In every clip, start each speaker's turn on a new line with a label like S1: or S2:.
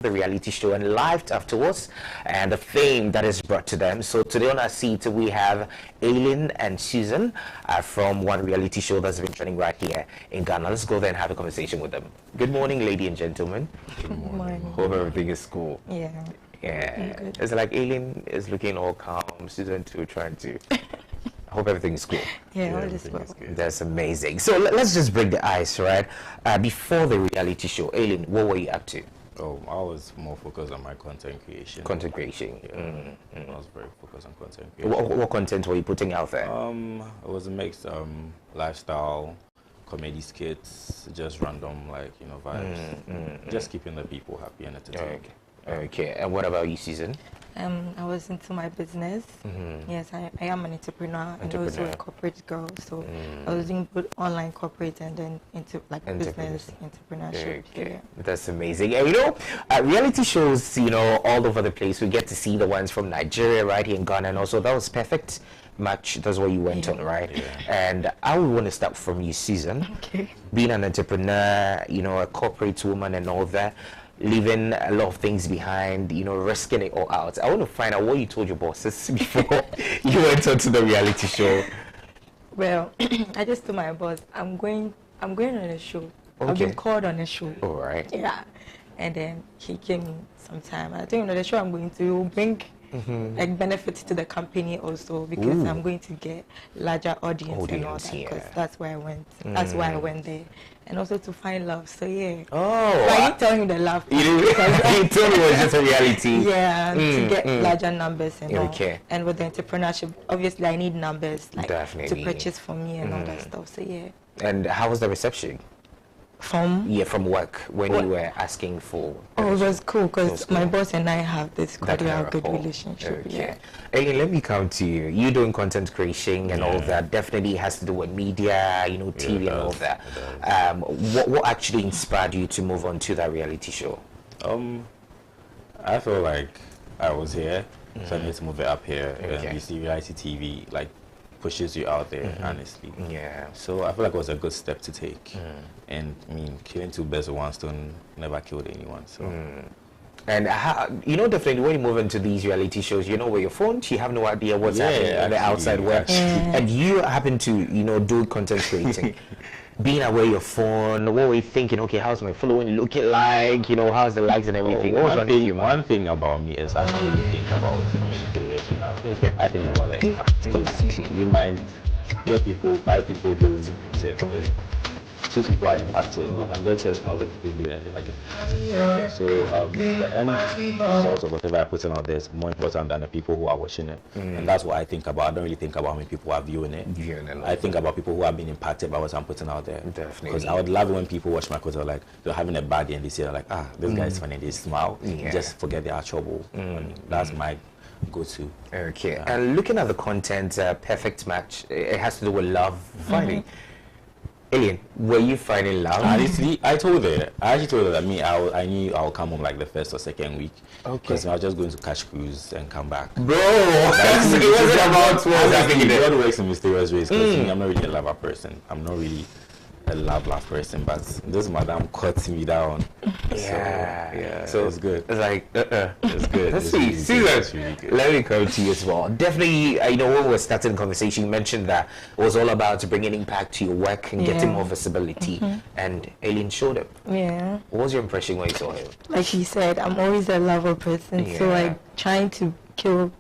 S1: the reality show and live afterwards, and the fame that is brought to them. So today on our seat we have Ailin and Susan from one reality show that's been trending right here in Ghana. Let's go there and have a conversation with them. Good morning, ladies and gentlemen.
S2: Good morning.
S1: Hope everything is cool.
S2: Yeah.
S1: It's like Ailin is looking all calm, Susan too trying to. I hope everything is cool.
S2: Yeah, all is well.
S1: That's amazing. So let's just break the ice, right? Before the reality show, Ailin, what were you up to?
S3: Oh, I was more focused on my content creation.
S1: Content creation.
S3: Yeah. I was very focused on content creation.
S1: What content were you putting out there?
S3: It was a mix, lifestyle, comedy skits, just random, vibes. Just keeping the people happy and entertained.
S1: Okay. And what about you, Susan?
S2: I was into my business. Yes, I am an entrepreneur and also a corporate girl. So I was doing both online corporate and then into business entrepreneurship.
S1: Okay. That's amazing. And reality shows, all over the place. We get to see the ones from Nigeria right here in Ghana, and also that was perfect match. That's what you went on, right? Yeah. And I would want to start from you, Susan.
S2: Okay.
S1: Being an entrepreneur, a corporate woman and all that, leaving a lot of things behind, risking it all out. I want to find out what you told your bosses before you went on to the reality show.
S2: Well, I just told my boss, I'm going on a show.
S1: Okay.
S2: I've been called on a show.
S1: All right.
S2: Yeah. And then he came sometime. I told him that the show I'm going to bring benefits to the company also, because I'm going to get larger audience and all that, because that's where I went. That's why I went there. And also to find love. So yeah.
S1: Oh.
S2: So I didn't tell him the love.
S1: You told me it was just a reality.
S2: Yeah, to get larger numbers and all.
S1: Okay.
S2: And with the entrepreneurship, obviously I need numbers
S1: Definitely.
S2: to purchase for me and all that stuff. So yeah.
S1: And how was the reception?
S2: From
S1: work when you were asking for.
S2: Oh, it was cool because my boss and I have this cordial good relationship.
S1: Okay.
S2: Yeah.
S1: Ailin, let me come to you. You doing content creation and all that definitely has to do with media, TV and all that. What actually inspired you to move on to that reality show?
S3: I feel like I was here, so I need to move it up here. And you see reality TV pushes you out there, honestly.
S1: Yeah.
S3: So I feel like it was a good step to take. And I mean, killing two birds with one stone never killed anyone. So.
S1: And definitely when you move into these reality shows, with your phone, you have no idea what's happening in the outside world. And you happen to, do content creating. Being aware of your phone, what were you thinking? Okay, how's my following looking like? How's the likes and everything?
S3: One thing about me is I don't really think about it. I think about it. You might get people, 5 people doing it. 2 people are impacted, and that's just how the people do anything like it. So any source of whatever I put out there is more important than the people who are watching it. And that's what I think about. I don't really think about how many people are viewing it. I think about people who have been impacted by what I'm putting out there.
S1: Definitely.
S3: Because I would love when people watch my content, they're having a bad day and they say, this guy is funny, they smile, just forget their trouble. That's my go-to.
S1: Okay. And looking at the content, perfect match, it has to do with love, fighting. Ailin, were you finding love?
S3: Honestly, I actually told her that I knew I would come home like the first or second week. Okay. Because I was just going to catch cruise and come back.
S1: Bro, it wasn't about what's happening there.
S3: God works in mysterious ways, because I'm not really a lover person. I'm not really a love person, but this madam cut me down. So it's good.
S1: It's like,
S3: it's good.
S1: Let's see. Really good. Let me come to you as well. Definitely, when we were starting the conversation, you mentioned that it was all about bringing impact to your work and getting more visibility. And Ailin showed up.
S2: Yeah.
S1: What was your impression when you saw him?
S2: Like he said, I'm always a lover person, so trying to kill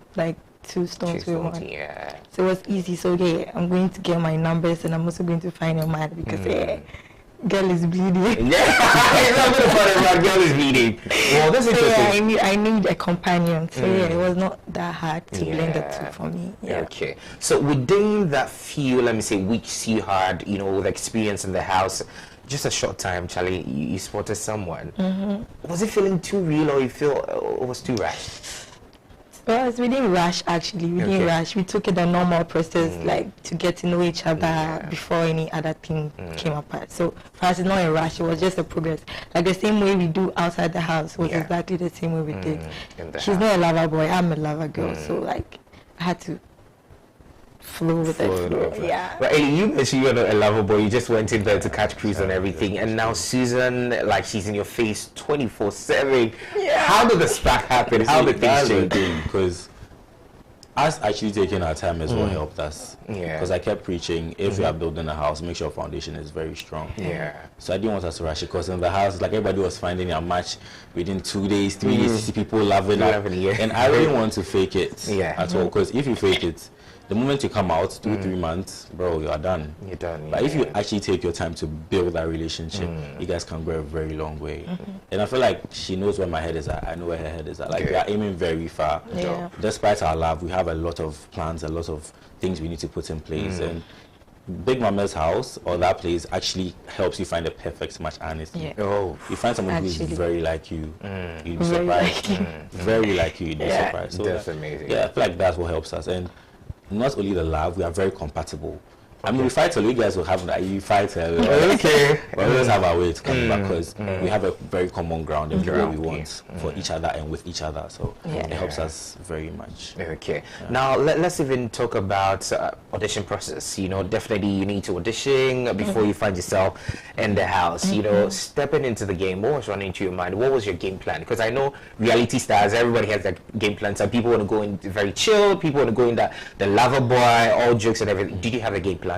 S2: 2 stones with one.
S1: Yeah.
S2: So it was easy. So I'm going to get my numbers, and I'm also going to find a man, because girl is bleeding.
S1: I'm not going to find a man. Girl is bleeding. Well, that's interesting.
S2: I need a companion. So it was not that hard to blend the two for me. Yeah.
S1: Okay. So within that few, let me say, weeks you had, with experience in the house, just a short time, Charlie, you spotted someone. Was it feeling too real, or you feel it was too rash?
S2: Well, we didn't rush, actually. We didn't rush. We took it a normal process, to get to know each other before any other thing came apart. So for us, it's not a rush. It was just a progress. Like the same way we do outside the house was exactly the same way we did. She's not a lover boy. I'm a lover girl. So I had to flow with it. Yeah.
S1: But Ailin, you mentioned you're not a lover boy. You just went in there to catch cruise and everything, and now Susan, like, she's in your face 24/7. Yeah. How did the spark happen? How did things change?
S3: Because us actually taking our time as well helped us.
S1: Yeah.
S3: Because I kept preaching, if you are building a house, make sure your foundation is very strong.
S1: Yeah.
S3: So I didn't want us to rush it, because in the house, like, everybody was finding a match within 2 days, 3 days, you see people loving it.
S1: Yeah.
S3: And I really want to fake it at all, because if you fake it, the moment you come out, 2-3 months, bro, you are done.
S1: You're done.
S3: But if you actually take your time to build that relationship, you guys can go a very long way. And I feel like she knows where my head is at. I know where her head is at. Like, we are aiming very far.
S2: Yeah.
S3: Despite our love, we have a lot of plans, a lot of things we need to put in place. And Big Mama's house, or that place, actually helps you find a perfect match, honestly.
S2: Yeah.
S1: Oh.
S3: You find someone who's very like you, you'd be surprised. Very like you, you'd be surprised. So
S1: that's amazing.
S3: Yeah, I feel like that's what helps us. And not only the love, we are very compatible. I mean, we fight a lot. You guys will have that. You fight a lot.
S1: Okay.
S3: But we always have our way to come back, because we have a very common ground in what we want for each other and with each other. So it helps us very much.
S1: Okay. Now let's even talk about audition process. You know, definitely you need to audition before you find yourself in the house. You know, stepping into the game, what was running through your mind? What was your game plan? Because I know reality stars, everybody has their game plan. Some people want to go in very chill. People want to go in the lover boy, all jokes and everything. Did you have a game plan?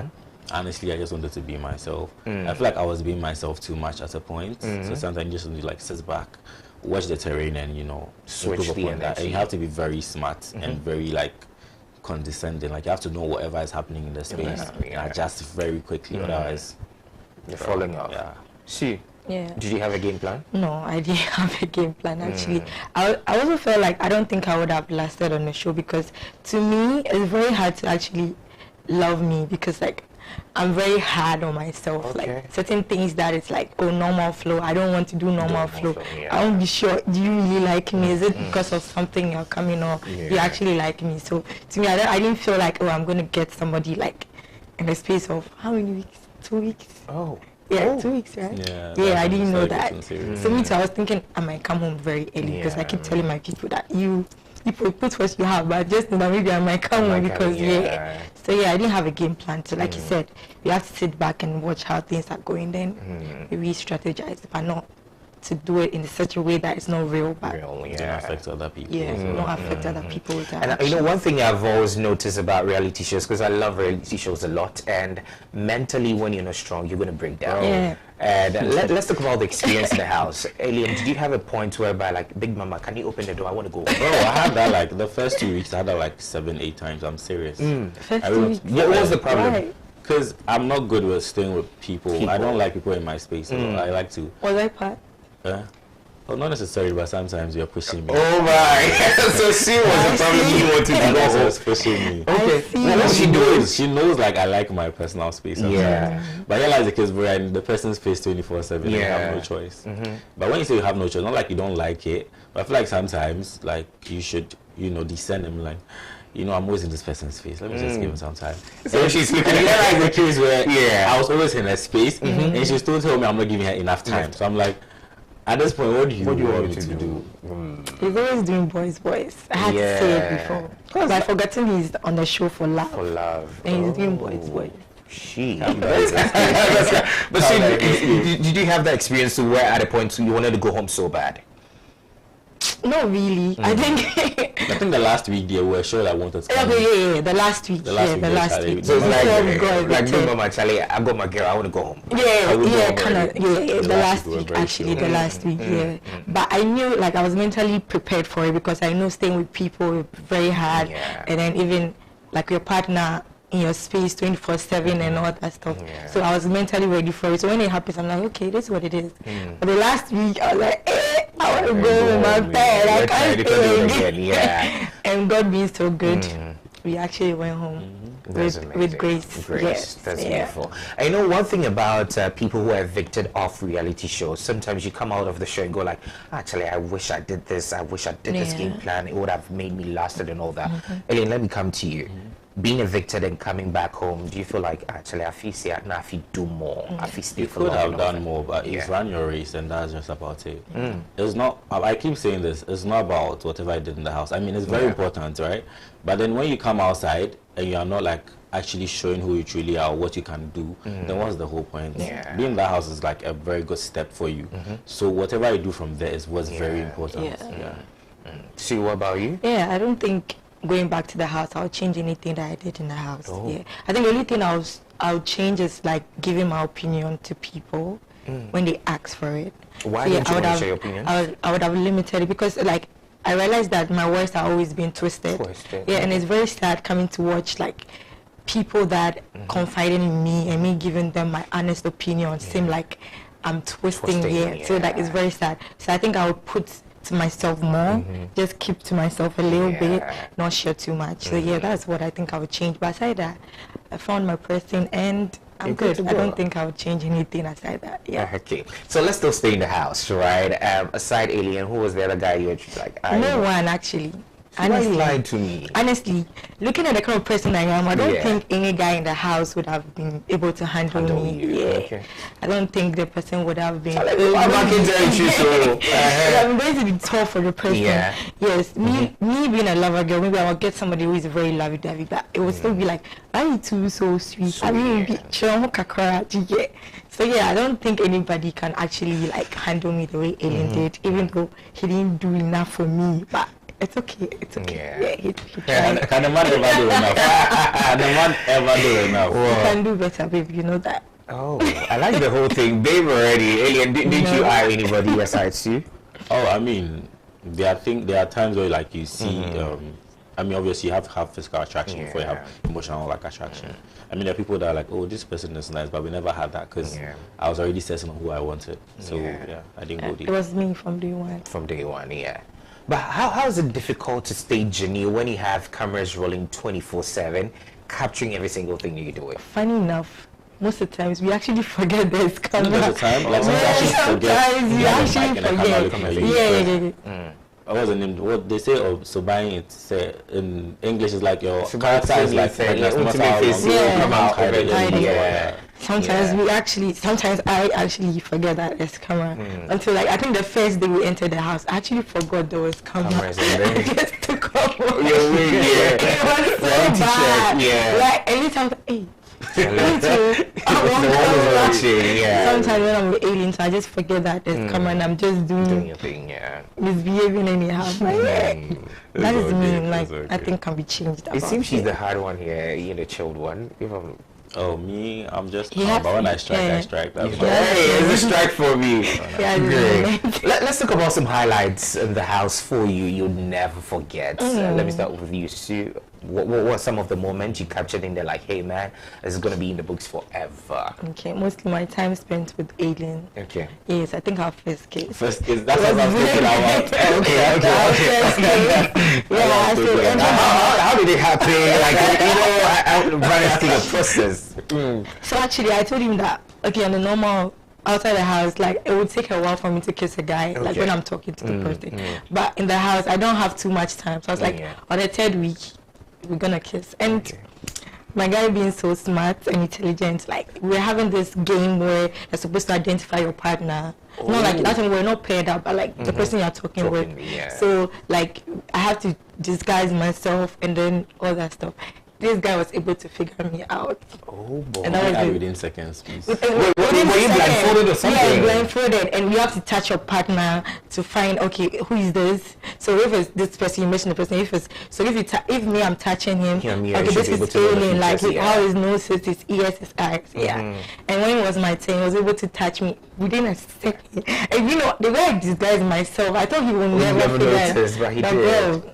S3: Honestly, I just wanted to be myself. I feel like I was being myself too much at a point. So sometimes you just need to, like, sit back, watch the terrain, and, you know,
S1: switch the energy.
S3: that. And you have to be very smart and very, like, condescending. Like, you have to know whatever is happening in the space and adjust very quickly. Otherwise,
S1: you're falling off.
S3: Yeah.
S1: See.
S2: Yeah.
S1: Did you have a game plan?
S2: No, I didn't have a game plan, actually. I also felt like I don't think I would have lasted on the show, because to me it's very hard to actually love me, because, like, I'm very hard on myself.
S1: Okay.
S2: Like, certain things that it's like, oh, normal flow, I don't want to do normal flow.
S1: Yeah.
S2: I won't be sure, do you really like me? Is it because of something you're coming, or you actually like me? So to me, I didn't feel like, oh, I'm going to get somebody, like, in the space of how many weeks? 2 weeks?
S1: Oh.
S2: Yeah, 2 weeks, right?
S3: Yeah,
S2: I didn't know that. So me too, I was thinking I might come home very early, because I keep telling my people that you put what you have, but just know that maybe I might come home, because So I didn't have a game plan. So like you said, we have to sit back and watch how things are going, then maybe strategize, but not to do it in such a way that it's not real, but
S3: don't affect other people.
S2: Not affect other people with that.
S1: And you know, one thing I've always noticed about reality shows, because I love reality shows a lot, and mentally when you're not strong, you're going to break down.
S2: Yeah.
S1: And let's talk about the experience in the house. Ailin, did you have a point whereby, like, Big Mama, can you open the door? I want to go.
S3: Bro, I had that, like, the first 2 weeks, I had that like 7-8 times. I'm serious.
S2: First 2 weeks.
S1: What was the problem?
S2: Right.
S3: Because I'm not good with staying with people. I don't like people in my space. So I like to.
S2: Was I part?
S3: Well, not necessarily, but sometimes you're pushing me.
S1: Oh my! So she was the problem you wanted to
S3: That's
S1: go.
S3: what's pushing me.
S1: Okay.
S3: What she knows, she knows, like, I like my personal space.
S1: Yeah.
S3: But I realize the case we're in the person's space 24/7. You have no choice. But when you say you have no choice, not like you don't like it, but I feel like sometimes, like, you should, you know, discern them, like, you know, I'm always in this person's face. Let me just give him some time.
S1: So she's looking
S3: at like the case where I was always in her space, and she still told me I'm not giving her enough time. So I'm like, at this point, what do you want me to do?
S2: He's always doing boys. I had to say it before. But I've forgotten he's on the show for love.
S1: For love.
S2: And he's doing boys.
S1: She. But see, did you have that experience to where at a point you wanted to go home so bad?
S2: Not really. I think
S3: the last week they were sure I wanted to come.
S2: Okay, the last week. The last week.
S1: So it's like Big Mama Charlie, I got my girl, I want to go home.
S2: The last week, actually, the last week, But I knew, like, I was mentally prepared for it, because I know staying with people is very hard, and then even, like, your partner in your space 24/7 and all that stuff. So I was mentally ready for it. So when it happens, I'm like, okay, this is what it is. But the last week, I was like, I want to go home. I'm tired. I can't stay again. And God being so good, we actually went home. With grace. Yes.
S1: That's beautiful. I know one thing about people who are evicted off reality shows. Sometimes you come out of the show and go like, actually, I wish I did this. I wish I did this game plan. It would have made me lasted and all that. Ailin, let me come to you. being evicted and coming back home, do you feel like actually I feel now I feel do more, I feel stay
S3: You
S1: for
S3: could
S1: long
S3: have
S1: enough?
S3: done more, but it's run your race, and that's just about it. It's not. I keep saying this. It's not about whatever I did in the house. I mean, it's very important, right? But then when you come outside and you are not like actually showing who you truly are, what you can do, then what's the whole point? Being in that house is like a very good step for you. So whatever I do from there is what's very important.
S1: See, what about you?
S2: Yeah, I don't think going back to the house I'll change anything that I did in the house. Yeah, I think the only thing I'll change is like giving my opinion to people when they ask for it.
S1: Why don't you want to share your opinion?
S2: I would have limited it because like I realized that my words are always being twisted. Yeah, and it's very sad coming to watch like people that confided in me and me giving them my honest opinion seem like I'm twisting it. So like it's very sad. So I think I would put to myself more, just keep to myself a little bit, not share too much. So yeah, that's what I think I would change. But aside that, I found my person and I'm good. I don't think I would change anything aside that. Yeah.
S1: Okay. So let's still stay in the house, right? Aside Ailin, who was the other guy you were like?
S2: No one actually.
S1: Why you lied to me?
S2: Honestly, looking at the kind of person I am, I don't think any guy in the house would have been able to handle me. Yeah. Okay. I don't think the person would have been.
S1: I'm
S2: going to be tough for the person. Yeah. Yes. Me being a lover girl, maybe I will get somebody who is very lovey-dovey, but it would still be like, "Why are you two so sweet?" I mean, so yeah, I don't think anybody can actually like handle me the way Ailin did, even though he didn't do enough for me, but. It's okay. It's okay. Yeah,
S3: can a man ever do enough? Can a man ever do enough?
S2: You can do better, babe. You know that.
S1: Oh, I like the whole thing, babe. Already, Ailin. Did you eye anybody besides you?
S3: Oh, I mean, there are times where like you see. I mean, obviously you have to have physical attraction before you have emotional like attraction. I mean, there are people that are like, oh, this person is nice, but we never had that because I was already certain on who I wanted. So I didn't go deep.
S2: It was me from day one.
S1: From day one, yeah. But how is it difficult to stay genuine when you have cameras rolling 24/7, capturing every single thing you do?
S2: Funny enough, most of the times we actually forget there's camera.
S3: Most of the time, like
S2: sometimes we actually forget.
S3: What's the name? What they say of so buying it in English is like your character is like
S2: Sometimes I actually forget that there's camera until like I think the first day we entered the house, I actually forgot there was camera. Just to come. It was so bad. Like anytime, hey. Sometimes when I'm with Ailin, so I just forget that there's camera and I'm just doing
S1: your thing,
S2: misbehaving anyhow. That is me. Like nothing can be changed.
S1: It seems she's the hard one here. You're the chilled one.
S3: Oh, me, I'm just calm, but when I strike, I strike. That's
S1: it's a strike for me. Great. Let's talk about some highlights in the house for you you'll never forget. Let me start with you, Sue. What were some of the moments you captured in there like, hey man, this is going to be in the books forever?
S2: Okay, mostly my time spent with Ailin.
S1: Okay.
S2: Yes, I think our first kiss.
S3: First kiss, that's what I was thinking about.
S1: Okay. How did it happen? Like, I'm trying to think of process.
S2: So actually, I told him that, okay, on the normal, outside the house, like it would take a while for me to kiss a guy, like when I'm talking to the person. But in the house, I don't have too much time. So I was like, on the third week, we're gonna kiss. And my guy being so smart and intelligent, like we're having this game where you're supposed to identify your partner. Not like that, we're not paired up, but like the person you're talking with. So like I have to disguise myself and then all that stuff. This guy was able to figure me out.
S1: Oh boy.
S3: And that was within seconds, please.
S1: Were you blindfolded or something?
S2: Yeah, blindfolded, and you have to touch your partner to find, okay, who is this? So if it's this person, you mention the person. If me, I'm touching him, okay, this is Ailin, like how his nose is, his ears, his eyes, And when it was my turn, he was able to touch me within a second. And you know, the way I disguised myself, I thought he would never
S1: notice, but he did.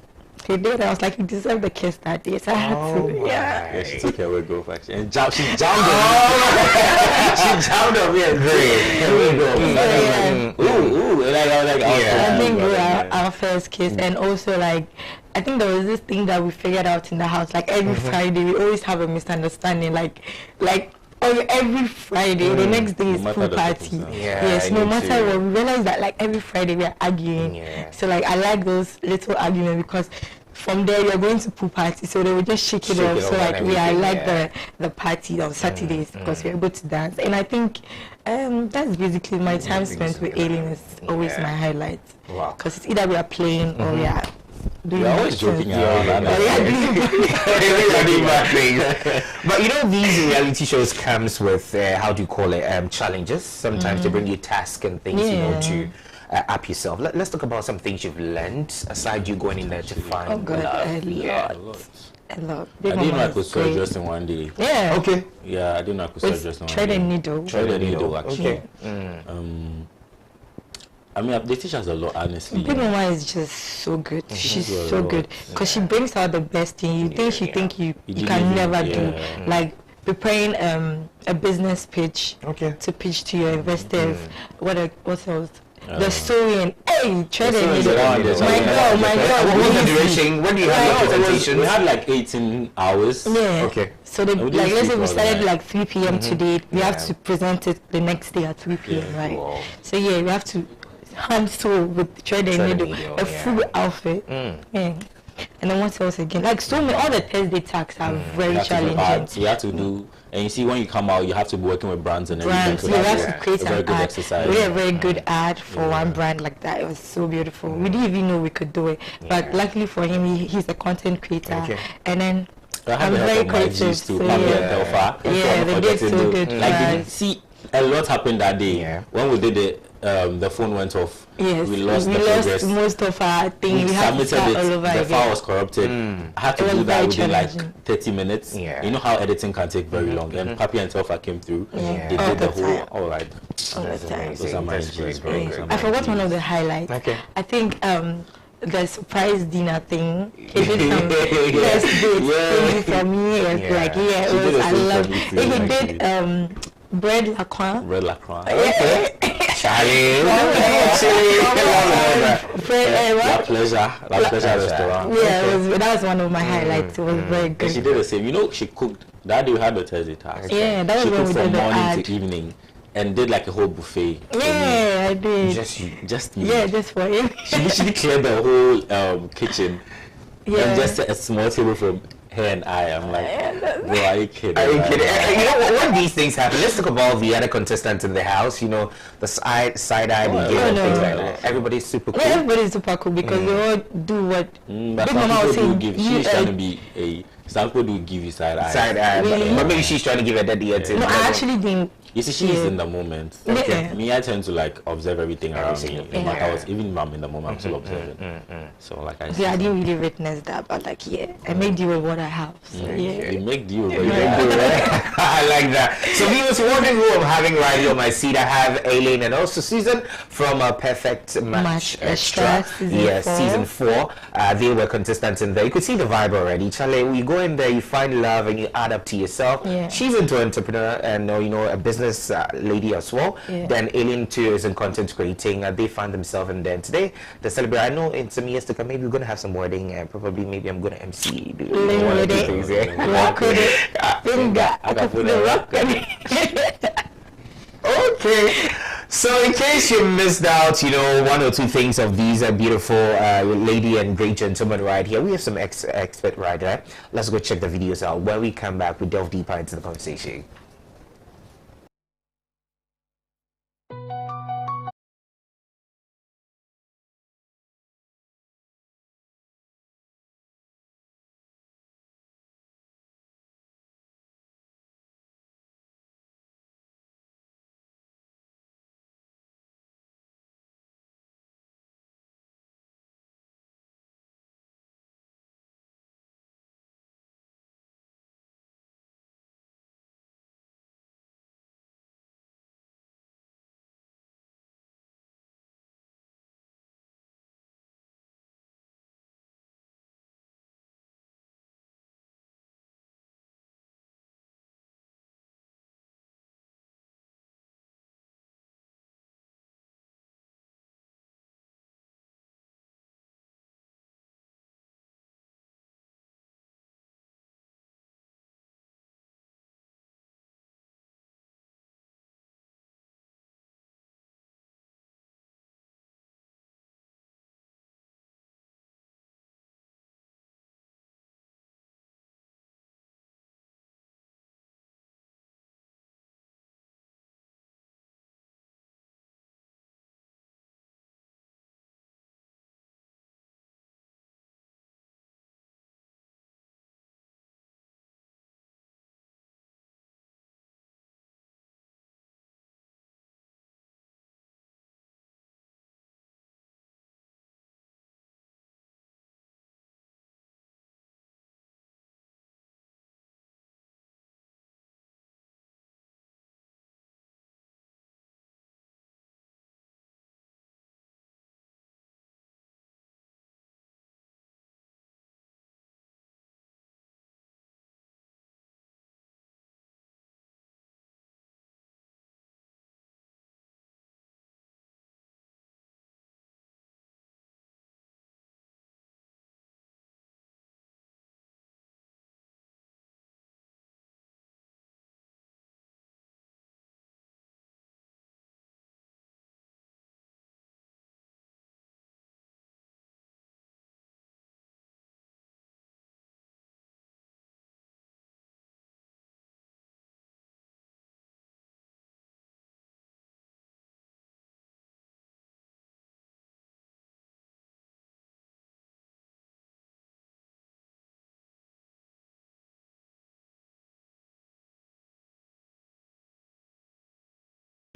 S2: He did. I was like, he deserved the kiss that day, so I had to.
S3: Yeah, she took her wig off actually, and she jammed
S1: on me and
S2: I think we were our first kiss, and also like, I think there was this thing that we figured out in the house. Like every Friday, we always have a misunderstanding. Like every Friday, the next day is pool party. Yes, no matter what, we realize that like every Friday we are arguing. So like I like those little arguments because from there we are going to pool party, so they will just shake it off. So like we are like the party on Saturdays because we're able to dance. And I think that's basically my time spent with Ailin is always my highlight. Wow. Because it's either we are playing or we are doing.
S3: You're always joking around.
S1: But you know, these reality shows comes with how do you call it? Challenges. Sometimes they bring you tasks and things, you know, to up yourself. Let's talk about some things you've learned aside you going in there to find.
S2: Oh God, a lot.
S3: I didn't know I could sew dress in one day.
S2: Yeah.
S1: Okay.
S3: Yeah, I didn't know I could sew dress in one day.
S2: Thread and needle.
S3: Thread and needle, actually.
S1: Okay.
S3: I mean, they teach us a lot, honestly.
S2: Big Mama is just so good. She's so good because she brings out the best in you. Things you think you can never do, like preparing a business pitch to pitch to your investors. What else? The sewing. Hey, thread and needle. My God.
S1: What was the duration? When do you have your presentation?
S3: We had like 18 hours.
S2: Yeah.
S1: Okay.
S2: So like let's say we started like 3 p.m. today, we have to present it the next day at 3 p.m. right? Wow. So yeah, we have to hand sew with thread and needle, a full outfit. And then what else again? Like so many, all the Thursday tasks are very challenging.
S3: So you have to do, and you see when you come out, you have to be working with brands and everything.
S2: So you have to create
S3: a very good exercise.
S2: We had a very good ad for one brand like that. It was so beautiful. We didn't even know we could do it, but luckily for him, he's a content creator. And then I'm very creative.
S3: So they
S2: did so good.
S3: Like see, a lot happened that day when we did it. The phone went off.
S2: Yes,
S3: we lost
S2: most of our things. We had to start all over again.
S3: The file was corrupted. I had to do that within like 30 minutes. You know how editing can take very long. And Papi and Telfa came through. They did the whole. All right. Those are my G's, bro.
S2: I forgot one of the highlights. I think the surprise dinner thing. He did some first date thing for me. It was like it was. I loved. He did bread lacroix.
S3: Bread lacroix.
S1: Charlie.
S3: La Pleasure restaurant.
S2: Yeah, that was one of my highlights. It was very good.
S3: And she did the same. You know, she cooked. That day we had the Thursday task.
S2: Yeah, that was when we did the ad.
S3: From morning to evening. And did like a whole buffet.
S2: Yeah, I did.
S3: Just me.
S2: Yeah, just for him.
S3: She literally cleared the whole kitchen. Yeah. And just set a small table for her and I. I'm like, bro, are you kidding?
S1: Are you kidding? You know, when these things happen, let's talk about the other contestants in the house. You know, the side-eye, things like that. Everybody's super cool.
S2: Yeah, everybody's super cool because they all do what
S3: Big Mama was saying. She's trying to be a... Some people do give you side-eye.
S1: Side-eye.
S2: Really?
S1: But maybe she's trying to give her daddy a tip.
S2: No, I actually didn't.
S3: You see, she's in the moment.
S2: Okay.
S3: Me, I tend to like observe everything around me. No matter what, even if I'm in the moment, I'm still observing. So like I
S2: I didn't really witness that, but like I made do with what I have. So
S3: you make do with
S1: what you have. I like that. So viewers, wondering who I'm having right here on my seat, I have Ailin and also Susan from Perfect Match Extra. Season 4. They were contestants in there. You could see the vibe already. Charlie, you go in there, you find love, and you add up to yourself. She's into entrepreneur and a business lady as well. Then Ailin too is in content creating. They find themselves in there. Today they celebrate. I know in some years to come, maybe we're gonna have some wedding and probably maybe I'm gonna MC. Okay. So in case you missed out, one or two things of these beautiful lady and great gentlemen right here, we have some expert right there. Let's go check the videos out. When we come back, we delve deeper into the conversation.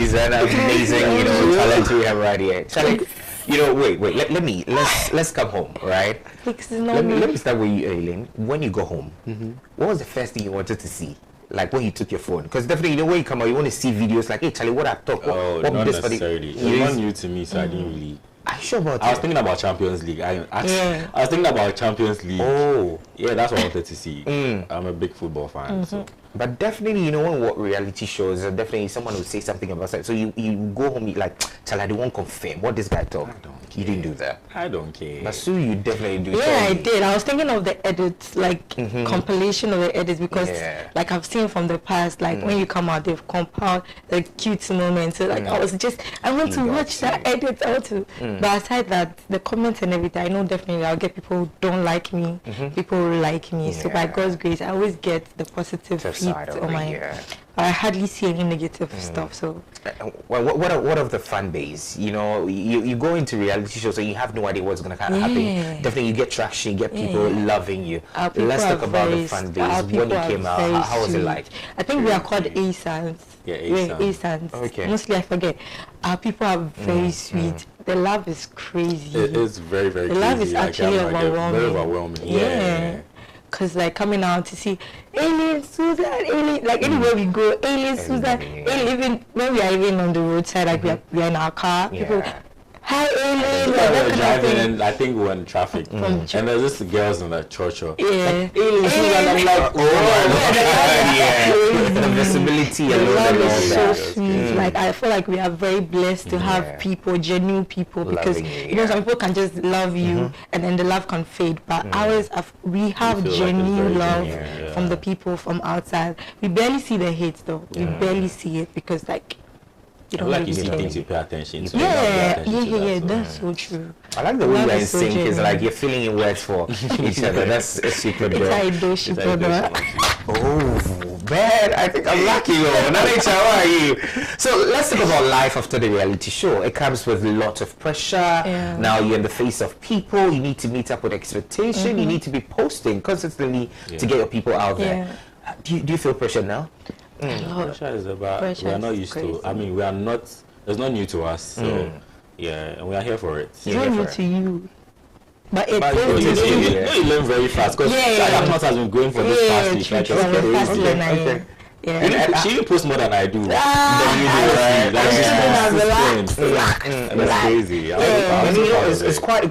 S1: He's an amazing, talent we have right here. Charlie, wait. Let's come home, right? Let me start with you, Ailin. When you go home, what was the first thing you wanted to see? Like when you took your phone? Because definitely, when you come out, you want to see videos like, hey, Charlie, what I talk? What
S3: not necessarily. It was new to me, so I didn't really.
S1: Are you sure about it?
S3: I was thinking about Champions League. I was thinking about Champions League.
S1: Oh.
S3: Yeah, that's what I wanted to see. I'm a big football fan. So.
S1: But definitely, when what reality shows, definitely someone will say something about that. So you go home, you like, Charlie, they won't confirm what this guy talk. You didn't do that.
S3: I don't care.
S1: But Sue, you definitely do.
S2: Yeah, I did. I was thinking of the edits, like compilation of the edits, because like I've seen from the past, like when you come out, they've compiled the cute moments. So like I want to watch that edit. I want to. But aside that, the comments and everything, I know definitely I'll get people who don't like me, people who like me. So by God's grace, I always get the positive feedback on my. I hardly see any negative stuff. So,
S1: what of the fan base? You go into reality shows and you have no idea what's going to happen. Definitely, you get traction, you get people loving you. Let's talk about the fan base. When you came out, how was it like?
S2: I think we are called ASANs.
S3: Yeah, ASANs.
S2: Okay. Mostly, I forget. Our people are very sweet. The love is crazy.
S3: It is very, very crazy.
S2: The love is actually overwhelming.
S3: Very overwhelming.
S2: Yeah. Because like coming out to see Ailin, Susan, Ailin, like anywhere we go, Ailin, Susan, Ailin, even when we are even on the roadside, like we are in our car, people, hi Ailin,
S3: we're driving and I think we were in traffic. And there's just the girls in the church.
S2: Yeah.
S3: Ailin, Susan, I'm like, oh my God.
S1: The visibility
S2: the
S1: alone
S2: love
S1: and all
S2: is so
S1: that.
S2: sweet. Like I feel like we are very blessed to have people, genuine people, because some people can just love you and then the love can fade. But we have genuine love from the people from outside. We barely see the hate though. We barely see it because like you don't
S3: like you see things you pay attention to.
S2: That's so true.
S1: I like the way you're in sync. It's like you're filling in words for each other. That's a secret. Oh man, I think I'm lucky. How are you? So let's talk about life after the reality show. It comes with a lot of pressure. Now you're in the face of people. You need to meet up with expectation. You need to be posting constantly to get your people out there. Do you feel pressure now?
S3: Pressure is about, we are not used to, I mean, we are not, it's not new to us, so, and we are here for it.
S2: It's not new to you. But you
S3: learn very fast, because Ahmad has been going for this past week. She even posts more than I do. That's crazy.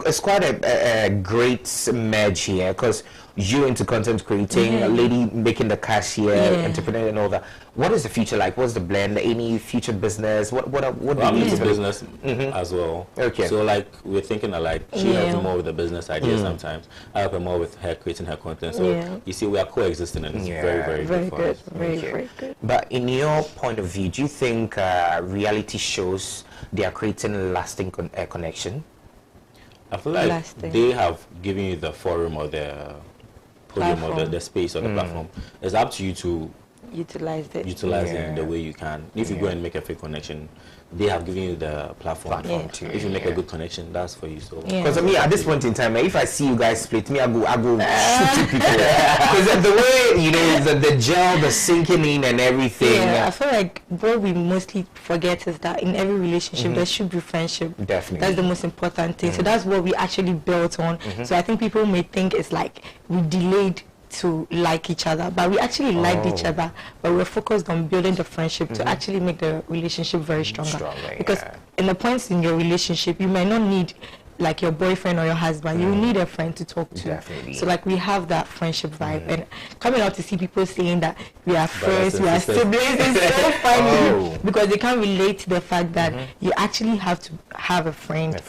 S1: It's quite a great merge here, because you into content creating, a lady making the cash here, entrepreneur and all that. What is the future like? What's the blend? Any future business? What
S3: I'm into business as well. Okay. So like we're thinking alike. She helps me more with the business ideas sometimes. I help her more with her creating her content. So you see, we are coexisting, and it's very, very good.
S2: Very good.
S1: But in your point of view, do you think reality shows they are creating lasting connection?
S3: I feel like they have given you the forum or the podium or the space or the platform. It's up to you to utilize it in the way you can. If you go and make a fake connection, they have given you the platform too. If you make a good connection, that's for you. So
S1: because I mean, at this point in time, if I see you guys split, I go shoot people because the way the gel, the sinking in and everything.
S2: I feel like what we mostly forget is that in every relationship there should be friendship.
S1: Definitely,
S2: that's the most important thing. So that's what we actually built on. So I think people may think it's like we delayed to like each other, but we actually liked each other, but we're focused on building the friendship to actually make the relationship very stronger. Because in the points in your relationship, you might not need like your boyfriend or your husband, you need a friend to talk to.
S1: Definitely.
S2: So like we have that friendship vibe, and coming out to see people saying that we are friends, we are siblings is so funny because they can't relate to the fact that you actually have to have a friend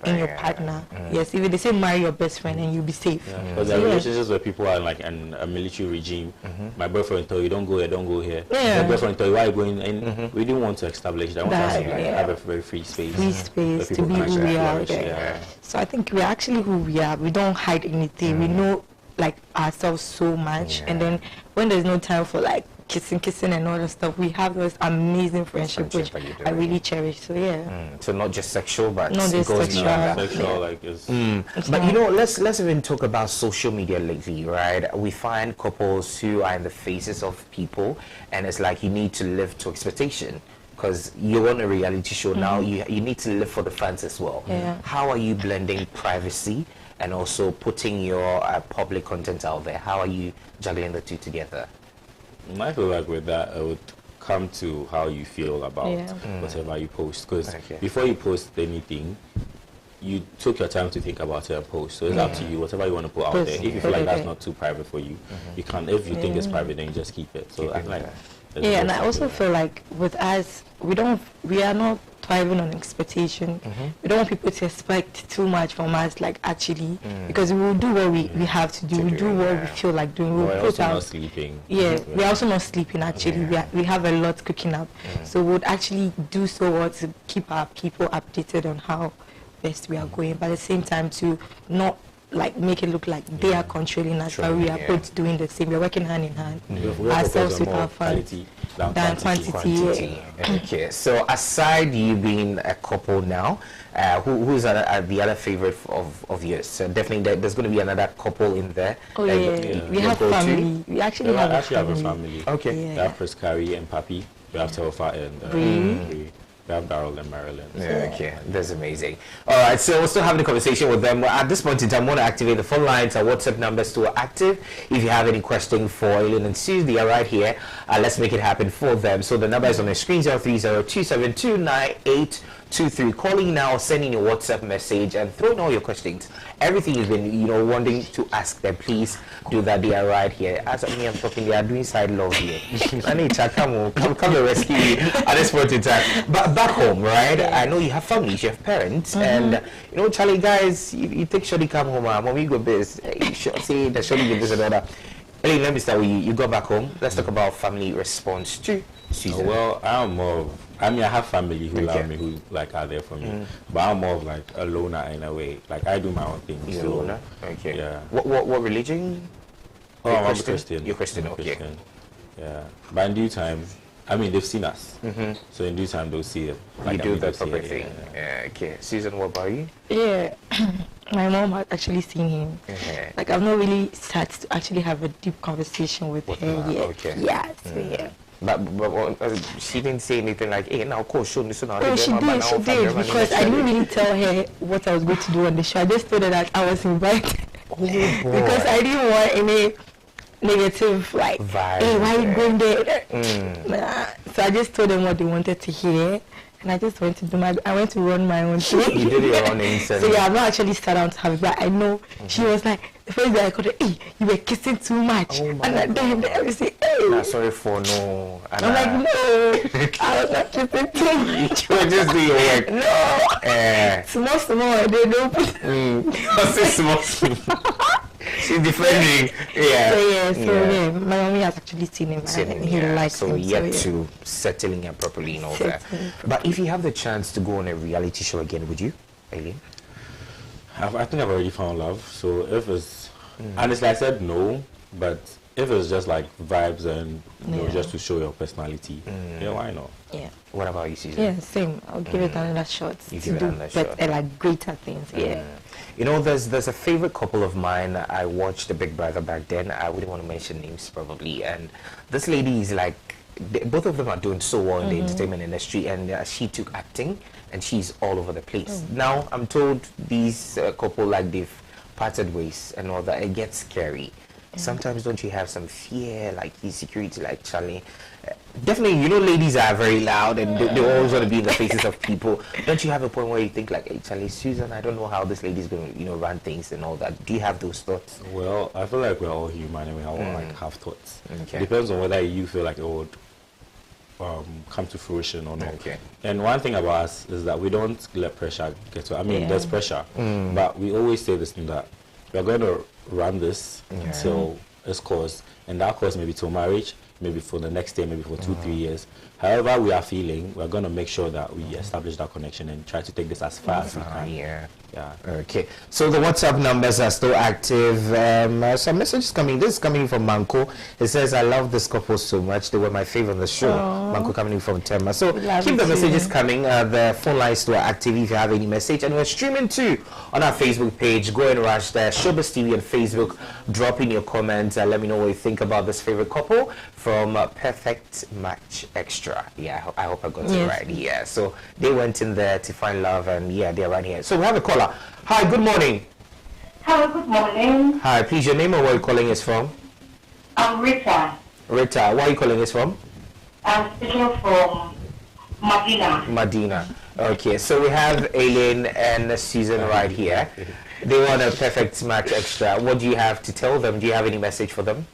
S2: in your partner. Yes, even they say marry your best friend and you'll be safe.
S3: Because there are relationships where people are like in a military regime. My boyfriend told you don't go here, don't go here. My boyfriend told you why are you going, and we didn't want to establish that. We want to have a very free space
S2: to be who we are. So I think we're actually who we are. We don't hide anything. We know like ourselves so much, and then when there's no time for like kissing and all that stuff, we have this amazing friendship which I really cherish. So
S1: so not just sexual, but
S2: not just
S3: sexual, like it's
S1: but let's even talk about social media lately, right? We find couples who are in the faces of people, and it's like you need to live to expectation. because you're on a reality show now, you need to live for the fans as well. How are you blending privacy and also putting your public content out there? How are you juggling the two together?
S3: I feel like with that, it would come to how you feel about whatever you post. Because before you post anything, you took your time to think about it and post. So it's up to you, whatever you want to put out there. If you feel like that's not too private for you, you can. If you think it's private, then you just keep it. So I feel like
S2: and I also feel like with us, we are not thriving on expectation. We don't want people to expect too much from us, like actually, because we will do what we have to do. We do what we feel like doing.
S3: We're also not sleeping.
S2: We're also not sleeping actually. We have a lot cooking up. So we would actually do so what to keep our people updated on how best we are going, but at the same time to not like make it look like they are controlling us, but we are both doing the same. We're working hand in hand, ourselves with our fans than quantity.
S1: Okay, so aside you being a couple now, who's the other favorite of yours? So definitely there's going to be another couple in there.
S2: We have family. We actually have a family.
S3: Okay. We have Chris Carey and Papi. We have Telfa and Bree. We have Darryl and Marilyn.
S1: Okay, that's amazing. All right, so we're still having a conversation with them. At this point in time, I want to activate the phone lines. Our WhatsApp numbers still active. If you have any question for Ailin and Suze, they are right here. Let's make it happen for them. So the number is on the screen, 03027298823. Calling now, sending your WhatsApp message, and throwing all your questions. Everything you've been, wanting to ask them, please do that. They are right here. As of me, I'm talking, they are doing side love here. I need to come and rescue me at this point in time. But back home, right? I know you have families, you have parents, and Charlie, guys, you take Shodi come home, mommy go biz, say that Shodi give this and that. Hey, let me start with you. You go back home. Let's talk about family response to season.
S3: Well, I have family who love me, who are there for me, but I'm more of like a loner in a way. Like I do my own thing.
S1: You're a loner? Okay.
S3: Yeah.
S1: What religion?
S3: I'm Christian.
S1: You're Christian, okay.
S3: Christian. Yeah. But in due time, they've seen us. So in due time, they'll see it.
S1: You do the proper thing. Yeah, okay. Susan, what about you?
S2: Yeah. My mom had actually seen him. Like I've not really started to actually have a deep conversation with her yet.
S1: Okay.
S2: Yeah. So yeah.
S1: But she didn't say anything like, hey, now course, show this.
S2: Oh, she did because I didn't really tell her what I was going to do on the show. I just told her that I was invited. Because I didn't want any negative vibe. Hey, why are you going there? So I just told them what they wanted to hear. And I just went to I went to run my own show.
S1: You did your own insane.
S2: So yeah, I've not actually sat down to have it, but I know she was like, the first day I called her, hey, you were kissing too much. And I told her, I say, hey.
S1: Sorry for no. And
S2: I'm like, no, I was not kissing too much.
S1: You were just doing your work.
S2: No. Small, they don't.
S1: Small. She's defending.
S2: Yeah. My mommy has actually seen him and he likes him.
S1: So yet to settling him properly and all that. But if you have the chance to go on a reality show again, would you, Ailin?
S3: I think I've already found love. So if it's honestly, I said no, but if it's just like vibes and just to show your personality, why not?
S2: Yeah.
S1: What about you, Susan?
S2: Yeah, same. I'll give it another shot.
S1: You give it another shot.
S2: Like greater things. Yeah.
S1: There's a favorite couple of mine. I watched the Big Brother back then. I wouldn't want to mention names probably. And this lady is like, both of them are doing so well in the entertainment industry, and she took acting, and she's all over the place. Now I'm told these couple they've parted ways and all that. It gets scary. Sometimes don't you have some fear, like insecurity, like Charlie? Definitely, ladies are very loud and they always want to be in the faces of people. Don't you have a point where you think like, hey, Charlie, Susan, I don't know how this lady's going to, run things and all that. Do you have those thoughts?
S3: Well, I feel like we're all human and we all have thoughts.
S1: Okay.
S3: It depends on whether you feel like it would come to fruition or not.
S1: Okay.
S3: And one thing about us is that we don't let pressure get to. There's pressure, but we always say this thing that we're going to run this until it's course, and that course maybe till marriage, maybe for the next day, maybe for 2-3 years. However we are feeling, we're going to make sure that we establish that connection and try to take this as far as we can.
S1: Yeah. Okay. So the WhatsApp numbers are still active. Some messages coming. This is coming from Manko. It says, I love this couple so much. They were my favorite on the show. Manko coming from Tema. So keep the messages coming. The phone lines still active if you have any message. And we're streaming too on our Facebook page. Go and rush there. Shobiz TV on Facebook. Drop in your comments. Let me know what you think about this favorite couple from Perfect Match Extra. Extra. Yeah, I hope I got it right. Yeah, so they went in there to find love, and yeah, they're right here. So we have a caller. Hi, good morning.
S4: Hello, good morning.
S1: Hi, please, your name and where you're calling us from?
S4: I'm Rita.
S1: Rita, where are you calling us from?
S4: I'm speaking from Medina.
S1: Medina. Okay, so we have Ailin and Susan right here. They want a perfect match extra. What do you have to tell them? Do you have any message for them?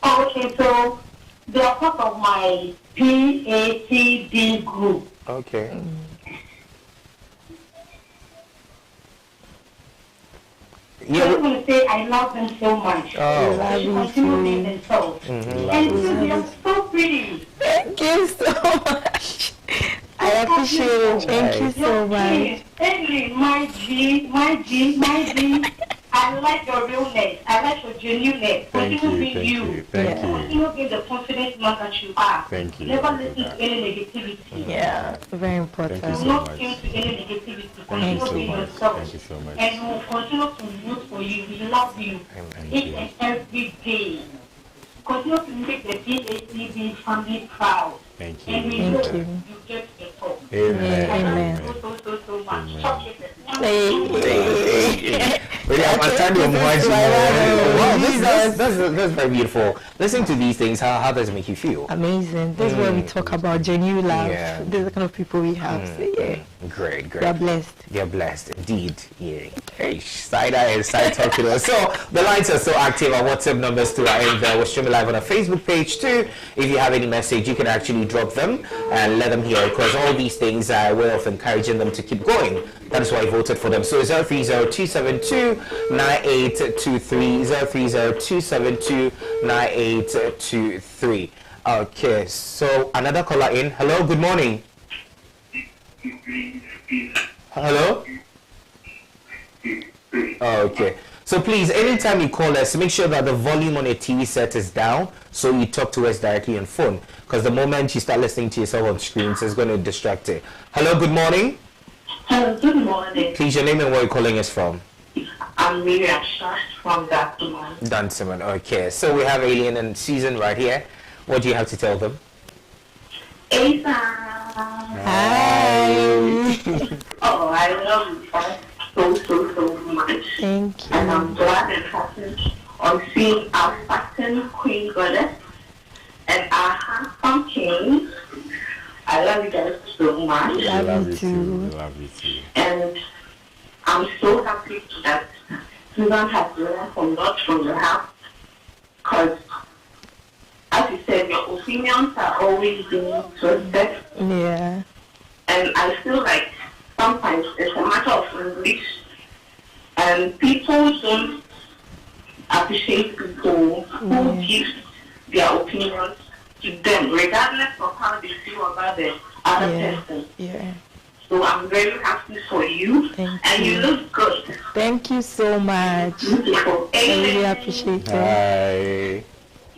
S4: Oh, okay, so they are part of my PATD group.
S1: Okay.
S4: Yeah, I want to say I love them so much.
S1: Oh.
S4: They should continue being themselves. And so they are so pretty.
S2: Thank you so much. I appreciate it. Thank you so much.
S4: Ailin, my G. I like your realness. I like your genuineness. Continue being you. Continue being the confident man that you are.
S3: Thank you.
S4: Never listen to any negativity.
S2: Yeah, very important.
S3: Thank you
S4: Do
S3: so
S4: not
S3: much.
S4: listen to any negativity.
S3: Thank you
S4: Continue
S3: so
S4: being
S3: much.
S4: yourself.
S3: Thank you so much.
S4: And we will continue to root for you. We love you. Each and every day. Continue to make the PATB family proud.
S3: Thank you.
S4: And we know
S2: you.
S4: you get the top.
S3: Amen.
S2: Amen.
S4: So much.
S1: Really, I'm telling you much. Wow, that's very beautiful. Listening to these things, how does it make you feel?
S2: Amazing. This is where we talk about genuine love.
S1: Yeah.
S2: This is the kind of people we have. So, yeah.
S1: Great.
S2: They're blessed.
S1: You're blessed, indeed. Yeah. Hey, side eye and side talk to us. So the lines are still active. Our WhatsApp numbers too are in there. We're streaming live on our Facebook page too. If you have any message, you can actually drop them and let them hear, because all these things are a way of encouraging them to keep going. That is why I voted for them. So 030-272-9823, 030-272-9823. Okay, so another caller in. Hello, good morning. Hello? Okay. So please, anytime you call us, make sure that the volume on your TV set is down so you talk to us directly on phone. Because the moment you start listening to yourself on screens, it's going to distract you. Hello, good morning.
S4: Hello, good morning.
S1: Please, your name and where you're calling us from.
S4: I'm Miriam Shah from Dansimon.
S1: Dansimon, okay. So we have Ailin and Susan right here. What do you have to tell them?
S4: Asa.
S2: Hi.
S4: Oh, I love you so much.
S2: Thank you.
S4: And I'm glad and happy on seeing our Saturn Queen Goddess and our handsome king. I love you guys so much.
S2: Love you too.
S3: Love you too.
S4: And I'm so happy that Susan has learned from lot from your house. Because, as you said, your opinions are always being twisted.
S2: Yeah.
S4: And I feel like sometimes it's a matter of English. And people don't appreciate people who give their opinions to them, regardless of how they feel about the other person.
S2: Yeah.
S4: So I'm very happy for you.
S2: Thank
S4: you look good.
S2: Thank you so much.
S4: Beautiful.
S2: I really appreciate it.
S3: Hi.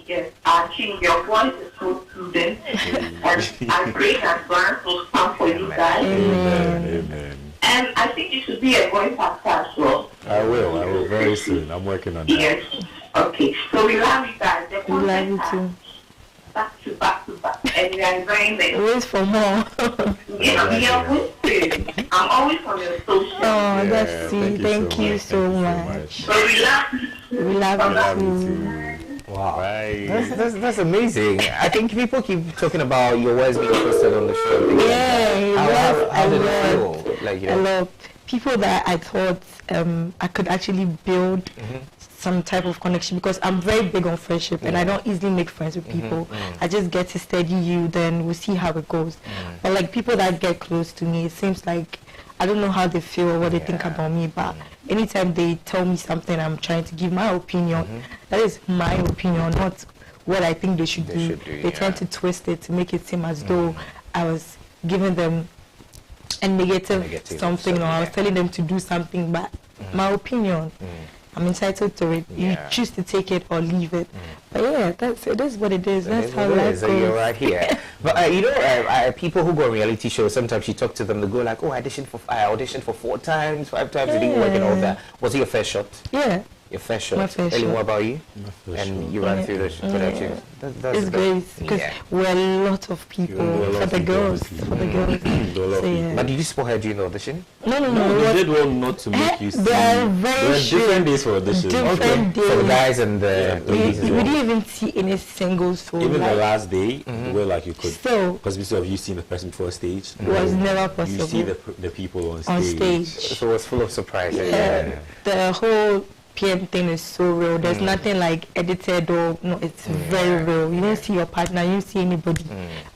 S4: Yes, King, your voice is so soothing. And I pray that grants will stand for you guys.
S3: Amen.
S4: And I think you should be a voice actor as well.
S3: I will very soon. I'm working on that.
S4: Yes. Okay. So we love you guys.
S2: We love you too.
S4: Back to back. And we are enjoying it.
S2: Wait for more.
S4: I'm always on your social.
S2: Oh, that's sweet. Thank you so much.
S4: So we love you.
S2: We love you too.
S1: Wow.
S3: Bye.
S1: That's amazing. I think people keep talking about your words being posted on the show.
S2: Yeah,
S1: how did it feel? Like, you know?
S2: I love people that I thought I could actually build some type of connection, because I'm very big on friendship and I don't easily make friends with people. I just get to study you, then we'll see how it goes. But like people that get close to me, it seems like I don't know how they feel or what they think about me, but anytime they tell me something, I'm trying to give my opinion. That is my opinion, not what I think they should do. They tend to twist it to make it seem as though I was giving them a negative something, or I was telling them to do something, but my opinion, I'm entitled to it. You choose to take it or leave it. But yeah, that's it. That's what it is. That's how life goes.
S1: You're right here. But you know, people who go on reality shows, sometimes you talk to them, they go like, "Oh, I auditioned for 4 times, 5 times, it didn't work and all that." Was it your first shot?
S2: Yeah,
S1: Your first shot.
S2: My first
S1: Ailin,
S2: shot.
S1: what about you? And you ran through the production.
S2: It's great because we're a lot of people for the girls.
S1: But did you support her during the audition?
S2: No.
S3: We did well not to make you see.
S2: There are very
S3: different days for audition.
S2: Different days.
S1: For the guys and the ladies as well.
S2: We didn't even see any single soul.
S3: Even the last day, where like you could,
S2: So
S3: because we you seen the person before stage.
S2: it was never possible.
S3: You see the people on
S2: on
S3: stage.
S1: So it was full of surprises.
S2: The whole PM thing is so real. There's nothing like edited or no. It's very real. You don't see your partner. You don't see anybody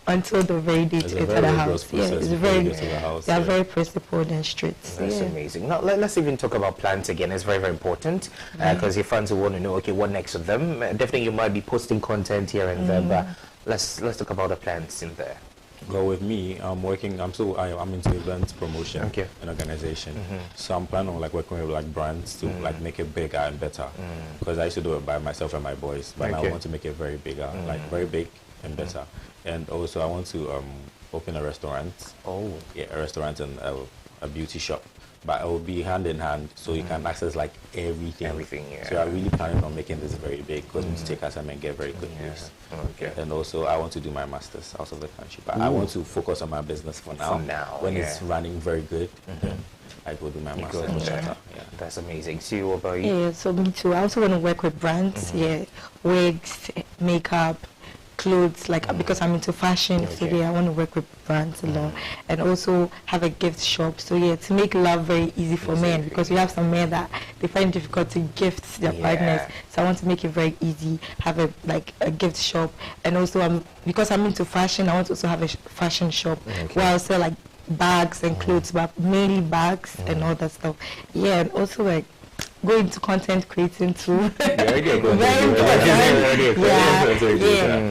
S2: until the very day to enter the house. Yeah, it's very. They are very principled and strict.
S1: That's amazing. Now let's even talk about plans again. It's very, very important because your fans will want to know, okay, what next with them. Definitely, you might be posting content here and there, but let's talk about the plans in there.
S3: Well, with me, I'm into event promotion and organization. So I'm planning on like working with like brands to like make it bigger and better. Because I used to do it by myself and my boys, but now I want to make it very bigger, like very big and better. And also I want to open a restaurant. Oh, yeah, a restaurant and a beauty shop. But it will be hand in hand, so you can access like everything.
S1: Everything, yeah.
S3: So I'm really planning on making this very big because we need to take our time and get very good news.
S1: Okay.
S3: And also, I want to do my masters out of the country, but I want to focus on my business for now. When it's running very good, then I go do my masters.
S1: That's amazing. See, what about you?
S2: Yeah, so me too. I also want to work with brands. Yeah, wigs, makeup, clothes, like because I'm into fashion, so I want to work with brands a lot, and also have a gift shop. So yeah, to make love very easy for men, because we have some men that they find it difficult to gift their partners. So I want to make it very easy. Have a gift shop, and also because I'm into fashion, I want to also have a fashion shop where I'll sell like bags and clothes, but mainly bags and all that stuff. Yeah, and also like go into content creating too. Very important.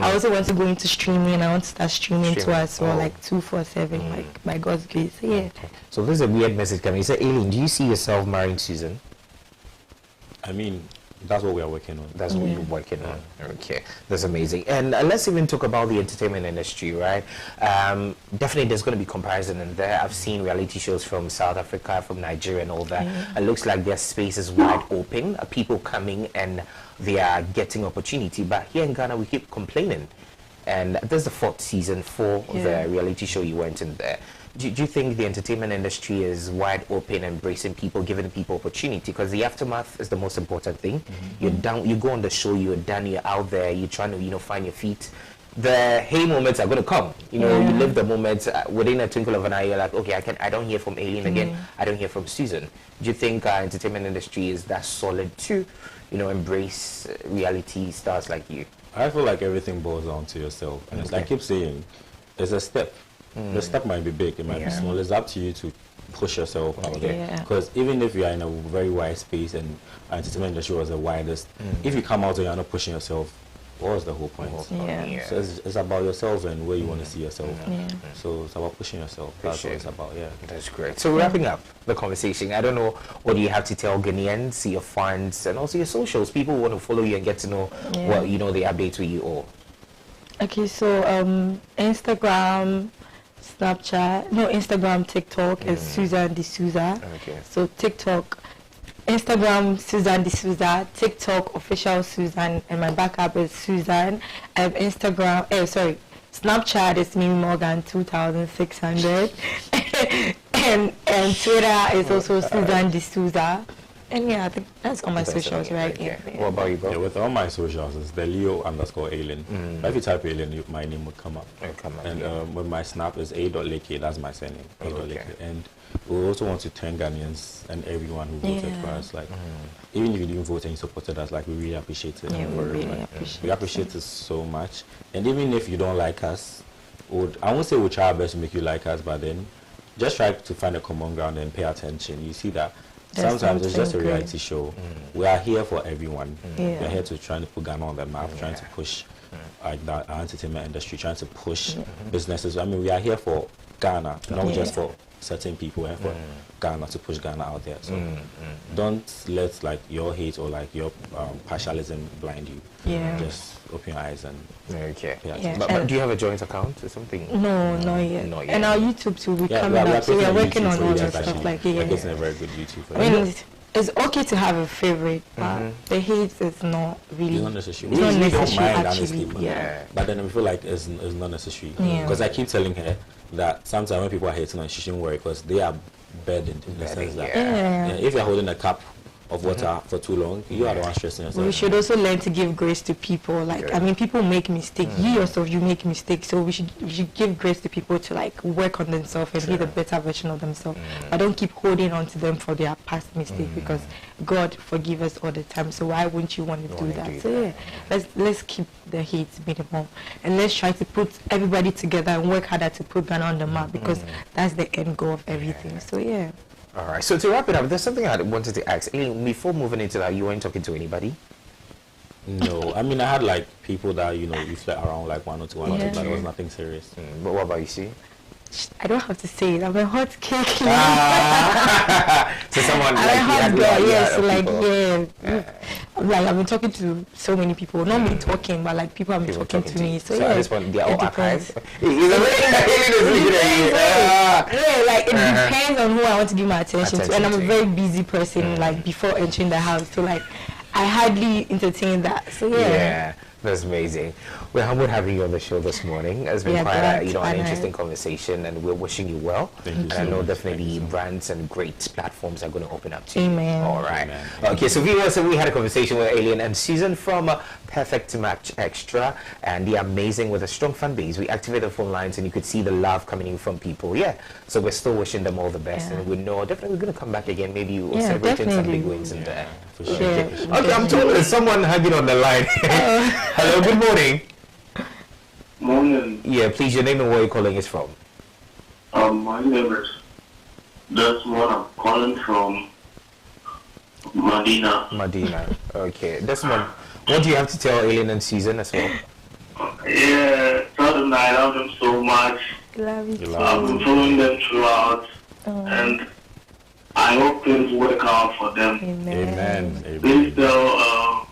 S2: I also want to go into streaming. I want to start streaming too as well, like 247, like by God's grace. Yeah.
S1: So there's a weird message coming. You said, Ailin, do you see yourself marrying Susan?
S3: I mean, that's what we are working on.
S1: That's what you're working on. Okay, that's amazing. And let's even talk about the entertainment industry, right? Definitely there's going to be comparison in there. I've seen reality shows from South Africa, from Nigeria and all that. It looks like their space is wide open. People coming and they are getting opportunity. But here in Ghana, we keep complaining. And this is the 4th season for the reality show you went in there. Do you think the entertainment industry is wide open, embracing people, giving people opportunity? Because the aftermath is the most important thing. You're done. You go on the show. You're done. You're out there. You're trying to, find your feet. The hey moments are going to come. You live the moment within a twinkle of an eye. You're like, okay, I don't hear from Ailin again. I don't hear from Susan. Do you think entertainment industry is that solid to, embrace reality stars like you?
S3: I feel like everything boils down to yourself. And it's like I keep saying, it's a step. The step might be big, it might be small. It's up to you to push yourself out there. Because even if you are in a very wide space and entertainment industry was the widest, if you come out and you're not pushing yourself, what was the whole point? So it's about yourself and where you want to see yourself. So it's about pushing yourself. That's what it's about,
S1: That's great. So wrapping up the conversation, I don't know what you have to tell Ghanaians, your fans, and also your socials. People want to follow you and get to know what, the updates with you all.
S2: Okay, so Instagram, Instagram, TikTok is Susan D'Souza. So TikTok, Instagram, Susan D'Souza, TikTok, official Susan, and my backup is Susan. I have Instagram, Snapchat is Mimi Morgan 2600. and Twitter is also Susan D'Souza. And I think that's all my socials, right?
S1: What about you, bro?
S3: With all my socials, it's the Leo_Ailin. But if you type Ailin, my name would come up. And with my snap is A.Leke, that's my surname. A.Leke. And we also want to thank Ghanaians and everyone who voted for us. Like, even if you didn't vote and you supported us, like, we really appreciate it. We appreciate it so much. And even if you don't like us, I won't say we'll try our best to make you like us, but then just try to find a common ground and pay attention. You see that sometimes it's just a reality show. We are here for everyone. We are here to try to put Ghana on the map, trying to push our entertainment industry, trying to push businesses. I mean, we are here for Ghana, not just for certain people. We're here for Ghana, to push Ghana out there. So don't let like your hate or like your partialism blind you. Just open your eyes and
S1: But do you have a joint account or something?
S2: No, not yet. And our YouTube too, we are working on all that stuff. Like
S3: it's a very good YouTube.
S2: it's okay to have a favorite, but the hate is not really.
S3: It's not necessary.
S2: It's not
S3: We
S2: necessary
S3: don't mind,
S2: actually.
S3: honestly,
S2: Yeah.
S3: but then I feel like it's not necessary.
S2: Yeah.
S3: Because I keep telling her that sometimes when people are hating on, she shouldn't worry because they are burdened in the sense that if you're holding a cup of water for too long, you are the one stressing yourself.
S2: We should also learn to give grace to people. Like, I mean, people make mistakes. You yourself, you make mistakes. So we should give grace to people to like work on themselves and be the better version of themselves. But don't keep holding on to them for their past mistakes because God forgive us all the time. So why wouldn't you want to do that? So yeah, let's keep the hate minimum and let's try to put everybody together and work harder to put Ghana on the map because that's the end goal of everything. So yeah.
S1: All right. So to wrap it up, there's something I wanted to ask. Ailin, before moving into that, you weren't talking to anybody?
S3: No. I mean, I had like people that, you know, we flirt around like one or two, but it was nothing serious.
S1: But what about you, see?
S2: I don't have to say it. I'm a hot cake.
S1: So someone
S2: I'm
S1: like
S2: a hot girl, yes. Like,
S1: yeah.
S2: Like, I've been talking to so many people. Not me talking, but like people have been talking to me. So
S1: at this point, they're all archived.
S2: Like, it depends on who I want to give my attention to. And I'm a very busy person, like, before entering the house. So, like, I hardly entertain that. So, yeah.
S1: That's amazing. We're humbled having you on the show this morning. It's been quite an interesting conversation, and we're wishing you well. And I know definitely brands and great platforms are going to open up to you.
S2: Amen.
S1: All right. Amen. Okay, so viewers, we had a conversation with Ailin and Susan from Perfect Match Extra, and they're amazing with a strong fan base. We activated the phone lines, and you could see the love coming in from people. Yeah. So we're still wishing them all the best, and we know definitely we're going to come back again. Maybe we'll celebrating some big wins in there.
S3: For sure.
S1: Okay, I'm told there's someone hanging on the line. Hello, good morning.
S5: Morning.
S1: Yeah, please, your name and where you're calling is from.
S5: My name is Desmond. I'm calling from Medina.
S1: Okay, Desmond, what do you have to tell Ailin and Susan as well?
S5: Yeah, tell them I love them so much.
S2: Love you too.
S5: I've been following them throughout, and I hope things work out for them.
S3: Amen.
S5: Please tell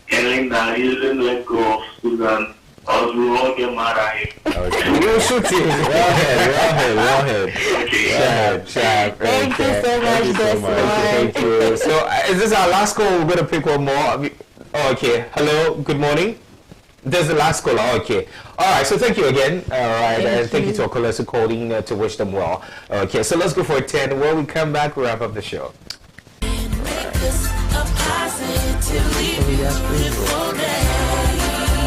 S5: Ailin that he didn't let go of Susan, or we will all get mad at him.
S1: Okay. We'll shoot him. Well head.
S5: Okay.
S1: Sharp.
S2: Thank you so much, Desmond.
S1: Thank you. So, is this our last call? We're going to pick one more. Oh, okay. Hello, good morning. This is the last caller. Okay. All right. So thank you again. All right. And thank you to our callers who called in to wish them well. Okay. So let's go for a 10. When we come back, we'll wrap up the show.
S6: Make this a positively beautiful day.